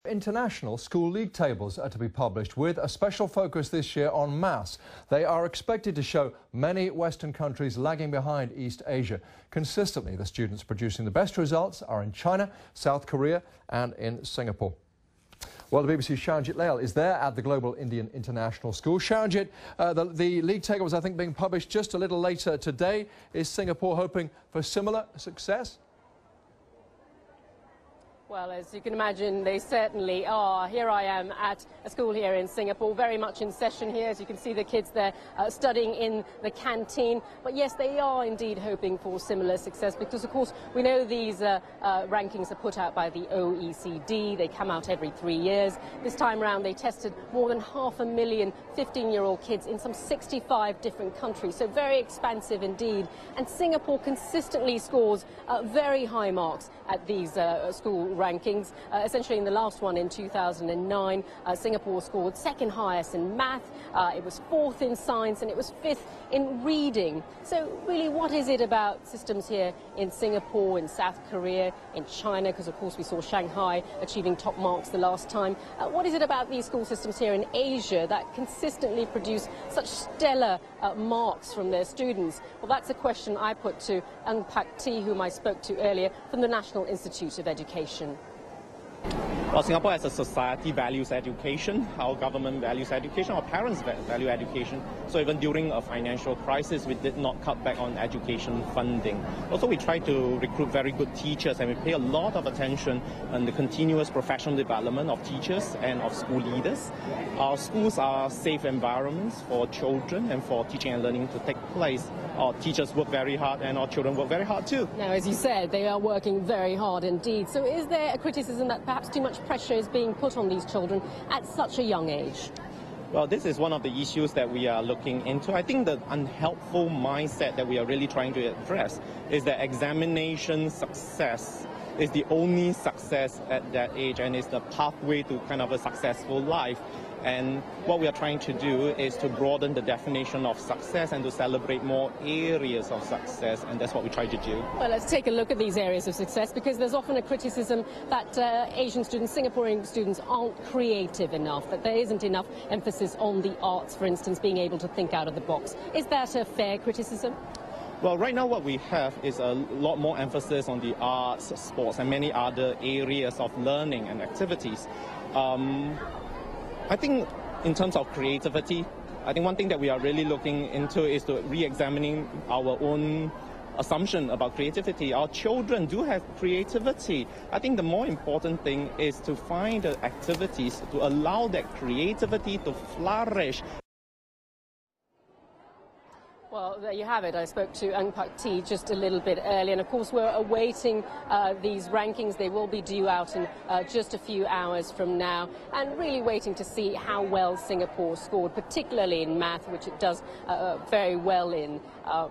International school league tables are to be published with a special focus this year on maths. They are expected to show many Western countries lagging behind East Asia. Consistently, the students producing the best results are in China, South Korea and in Singapore. Well, the BBC's Sharanjit Lail is there at the Global Indian International School. Sharanjit, the league tables, I think, being published just a little later today. Is Singapore hoping for similar success? Well, as you can imagine, they certainly are. Here I am at a school here in Singapore, very much in session here. As you can see, the kids there studying in the canteen. But yes, they are indeed hoping for similar success because, of course, we know these rankings are put out by the OECD. They come out every 3 years. This time around, they tested more than 500,000 15-year-old kids in some 65 different countries. So very expansive indeed. And Singapore consistently scores very high marks at these school rankings. Essentially in the last one in 2009, Singapore scored second highest in math, it was fourth in science and it was fifth in reading. So really, what is it about systems here in Singapore, in South Korea, in China, because of course we saw Shanghai achieving top marks the last time. What is it about these school systems here in Asia that consistently produce such stellar marks from their students? Well, that's a question I put to Ng Pak T, whom I spoke to earlier, from the National Institute of Education. Well, Singapore as a society values education, our government values education, our parents value education. So even during a financial crisis, we did not cut back on education funding. Also, we try to recruit very good teachers and we pay a lot of attention on the continuous professional development of teachers and of school leaders. Our schools are safe environments for children and for teaching and learning to take place. Our teachers work very hard and our children work very hard too. Now, as you said, they are working very hard indeed. So is there a criticism that perhaps too much pressure is being put on these children at such a young age? Well, this is one of the issues that we are looking into. I think the unhelpful mindset that we are really trying to address is that examination success is the only success at that age and is the pathway to kind of a successful life. And what we are trying to do is to broaden the definition of success and to celebrate more areas of success, and that's what we try to do. Well, let's take a look at these areas of success, because there's often a criticism that Asian students, Singaporean students, aren't creative enough, that there isn't enough emphasis on the arts, for instance, being able to think out of the box. Is that a fair criticism? Well, right now what we have is a lot more emphasis on the arts, sports, and many other areas of learning and activities. I think in terms of creativity, I think one thing that we are really looking into is to re-examining our own assumption about creativity. Our children do have creativity. I think the more important thing is to find the activities to allow that creativity to flourish. Well, there you have it. I spoke to Ng Pak T just a little bit earlier, and of course we're awaiting these rankings. They will be due out in just a few hours from now, and really waiting to see how well Singapore scored, particularly in math, which it does very well in.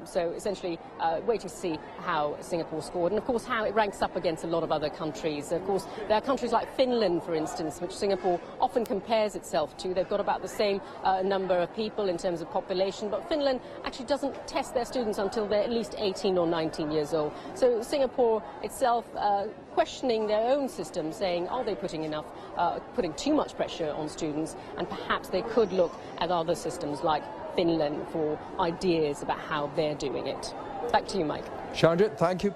So essentially waiting to see how Singapore scored, and of course how it ranks up against a lot of other countries. Of course, there are countries like Finland, for instance, which Singapore often compares itself to. They've got about the same number of people in terms of population, but Finland actually doesn't test their students until they're at least 18 or 19 years old. So Singapore itself questioning their own system, saying, are they putting too much pressure on students, and perhaps they could look at other systems like Finland for ideas about how they're doing it. Back to you, Mike. Sharanjit, thank you.